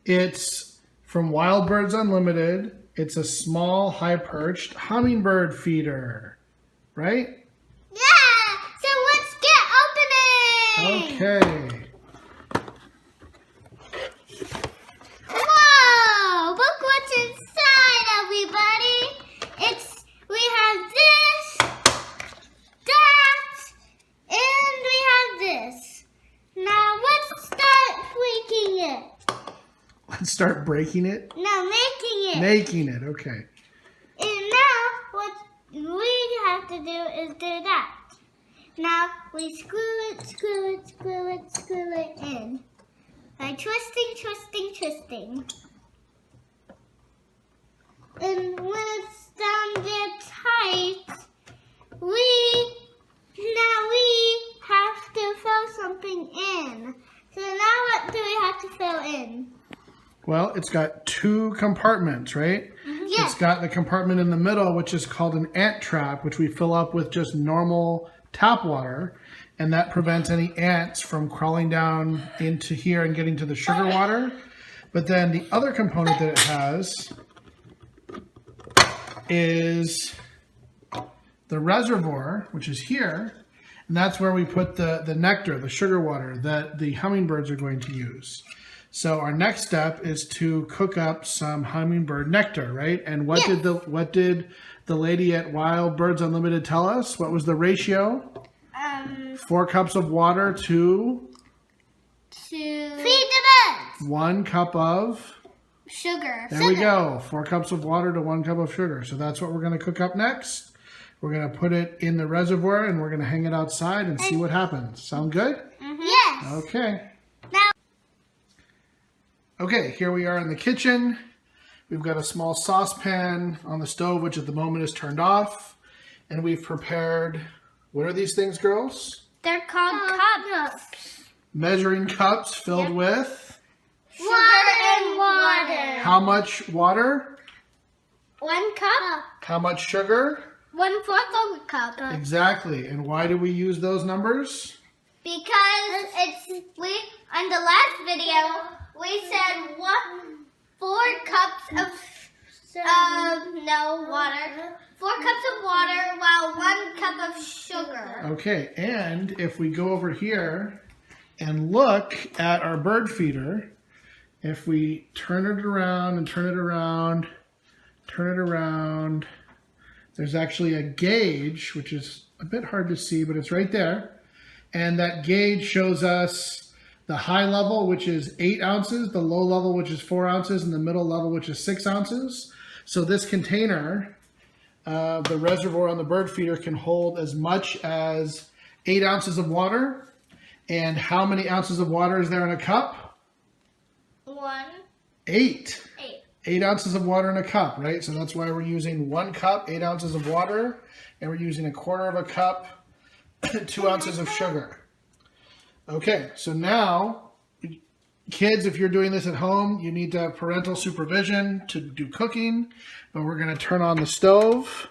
It's from Wild Birds Unlimited. It's a small, high-perched hummingbird feeder, right? Yeah! So let's get opening! Okay. Whoa! Look what's inside, everybody! We have this, that, and we have this. Now let's start breaking it. Let's start breaking it. No, making it. Making it, okay. And now what we have to do is do that. Now we screw it in. By twisting. And when it's down there tight, we have to fill something in. So now what do we have to fill in? Well, it's got two compartments, right? Yes. It's got the compartment in the middle, which is called an ant trap, which we fill up with just normal tap water. And that prevents any ants from crawling down into here and getting to the sugar water. But then the other component that it has is the reservoir, which is here. And that's where we put the nectar, the sugar water that the hummingbirds are going to use. So our next step is to cook up some hummingbird nectar, right? And what did the lady at Wild Birds Unlimited tell us? What was the ratio? 4 cups of water to feed the birds. 1 cup of Sugar. There we go. 4 cups of water to 1 cup of sugar. So that's what we're going to cook up next. We're going to put it in the reservoir and we're going to hang it outside and see what happens. Sound good? Mm-hmm. Yes. Okay. Now. Okay, here we are in the kitchen. We've got a small saucepan on the stove, which at the moment is turned off. And we've prepared, what are these things, girls? They're called cups. Measuring cups filled with? Water and water. How much water? 1 cup. How much sugar? 1/4 of a cup. Exactly. And why do we use those numbers? Because on the last video we said 4 cups of water. 4 cups of water while 1 cup of sugar. Okay, and if we go over here and look at our bird feeder, if we turn it around and turn it around, there's actually a gauge, which is a bit hard to see, but it's right there. And that gauge shows us the high level, which is 8 ounces, the low level, which is 4 ounces, and the middle level, which is 6 ounces. So this container, the reservoir on the bird feeder, can hold as much as 8 ounces of water. And how many ounces of water is there in a cup? 1. 8. 8 ounces of water in a cup, right? So that's why we're using 1 cup, 8 ounces of water, and we're using 1/4 of a cup, 2 ounces of sugar. Okay, so now, kids, if you're doing this at home, you need to have parental supervision to do cooking, but we're going to turn on the stove.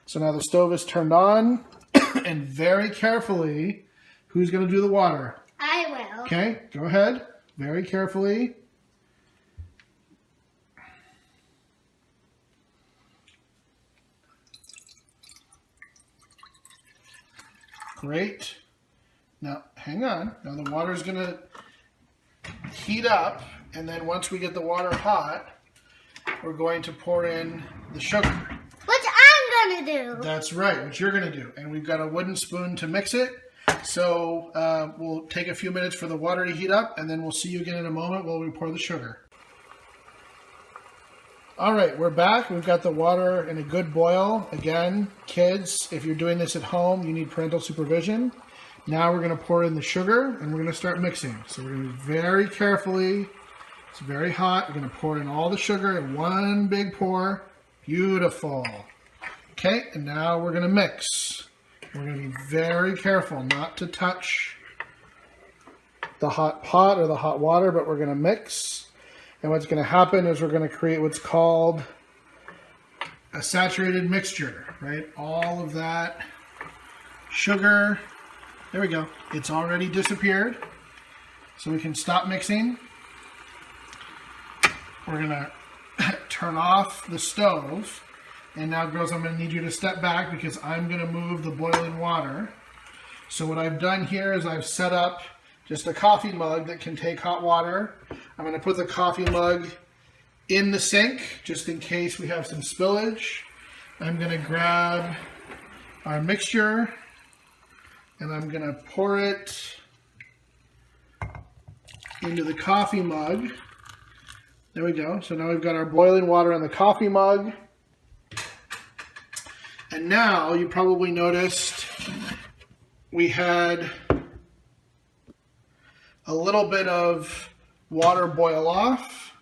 So now the stove is turned on, and very carefully, who's going to do the water? I will. Okay, go ahead, very carefully. Great. Now, hang on. Now the water's going to heat up, and then once we get the water hot, we're going to pour in the sugar. Which I'm going to do. That's right, what you're going to do. And we've got a wooden spoon to mix it. So we'll take a few minutes for the water to heat up, and then we'll see you again in a moment while we pour the sugar. All right, we're back. We've got the water in a good boil. Again, kids, if you're doing this at home, you need parental supervision. Now we're going to pour in the sugar, and we're going to start mixing. So we're going to very carefully, it's very hot, we're going to pour in all the sugar in one big pour. Beautiful. Okay, and now we're going to mix. We're going to be very careful not to touch the hot pot or the hot water, but we're going to mix. And what's going to happen is we're going to create what's called a saturated mixture, right? All of that sugar, there we go. It's already disappeared. So we can stop mixing. we're gonna turn off the stove. And now, girls, I'm gonna need you to step back because I'm gonna move the boiling water. So what I've done here is I've set up just a coffee mug that can take hot water. I'm gonna put the coffee mug in the sink just in case we have some spillage. I'm gonna grab our mixture and I'm gonna pour it into the coffee mug. There we go. So now we've got our boiling water in the coffee mug. And now you probably noticed we had a little bit of water boil off.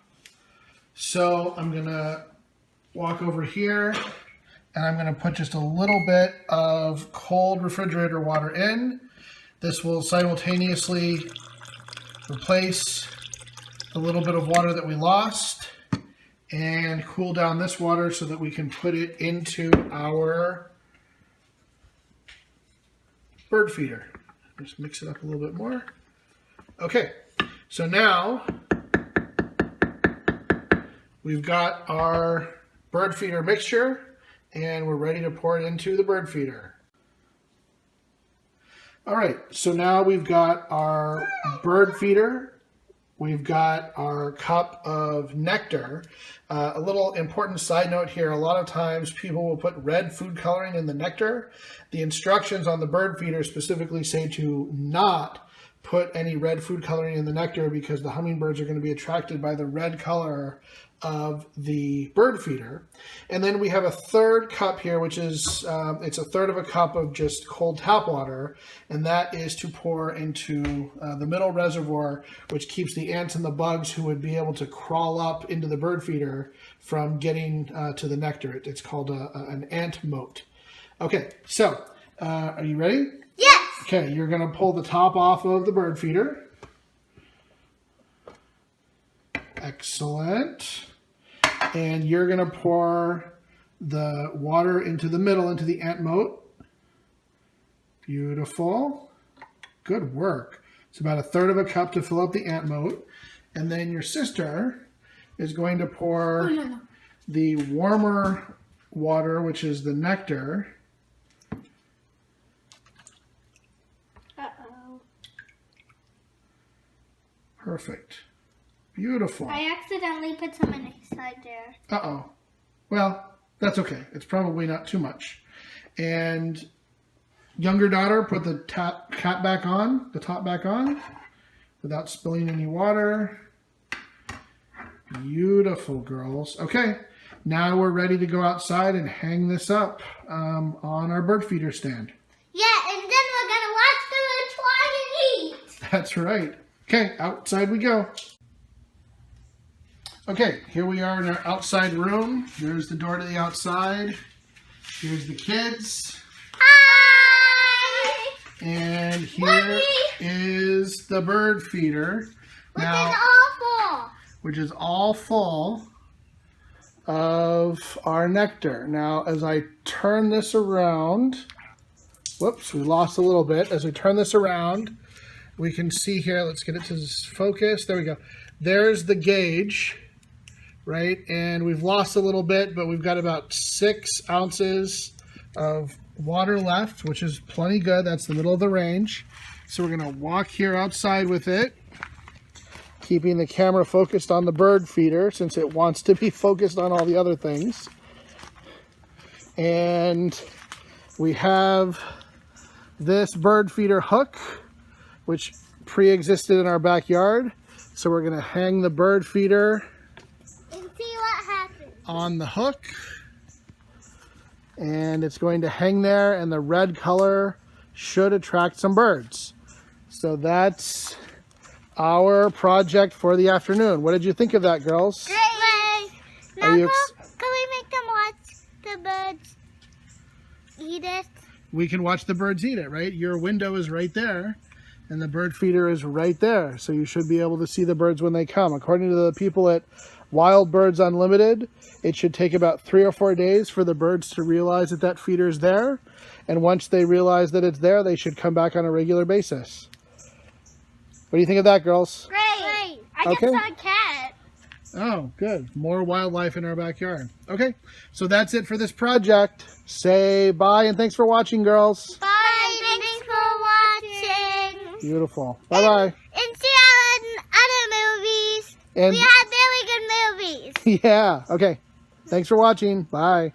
So I'm gonna walk over here and I'm gonna put just a little bit of cold refrigerator water in. This will simultaneously replace a little bit of water that we lost and cool down this water so that we can put it into our bird feeder. Just mix it up a little bit more. Okay, so now we've got our bird feeder mixture and we're ready to pour it into the bird feeder. All right, so now we've got our bird feeder. We've got our cup of nectar. A little important side note here, a lot of times people will put red food coloring in the nectar. The instructions on the bird feeder specifically say to not put any red food coloring in the nectar because the hummingbirds are going to be attracted by the red color of the bird feeder. And then we have a third cup here, which is, it's a third of a cup of just cold tap water, and that is to pour into the middle reservoir, which keeps the ants and the bugs who would be able to crawl up into the bird feeder from getting to the nectar. It's called an ant moat. Okay, so are you ready? Yes! Okay, you're gonna pull the top off of the bird feeder. Excellent. And you're going to pour the water into the middle, into the ant moat. Beautiful. Good work. It's about a third of a cup to fill up the ant moat. And then your sister is going to pour the warmer water, which is the nectar. Uh-oh. Perfect. Beautiful. I accidentally put some inside there. Uh-oh. Well, that's okay. It's probably not too much. And younger daughter, put the top back on, without spilling any water. Beautiful, girls. Okay, now we're ready to go outside and hang this up on our bird feeder stand. Yeah, and then we're going to watch the birds fly and eat. That's right. Okay, outside we go. Okay, here we are in our outside room. There's the door to the outside. Here's the kids. Hi! And here is the bird feeder. Which is all full of our nectar. Now, as I turn this around, whoops, we lost a little bit. As we turn this around, we can see here, let's get it to focus. There we go. There's the gauge. Right, and we've lost a little bit, but we've got about 6 ounces of water left, which is plenty good. That's the middle of the range. So we're going to walk here outside with it, keeping the camera focused on the bird feeder since it wants to be focused on all the other things. And we have this bird feeder hook, which pre-existed in our backyard. So we're going to hang the bird feeder on the hook, and it's going to hang there, and the red color should attract some birds. So that's our project for the afternoon. What did you think of that, girls? Great! Now can we make them watch the birds eat it? We can watch the birds eat it, right? Your window is right there, and the bird feeder is right there, so you should be able to see the birds when they come. According to the people at Wild Birds Unlimited, it should take about 3 or 4 days for the birds to realize that that feeder is there. And once they realize that it's there, they should come back on a regular basis. What do you think of that, girls? Great. I Okay. just saw a cat. Oh, good. More wildlife in our backyard. Okay, so that's it for this project. Say bye and thanks for watching, girls. Bye. Thanks for watching. Beautiful. Bye-bye. And see you in other movies. And We had really good movies. yeah, okay. Thanks for watching. Bye.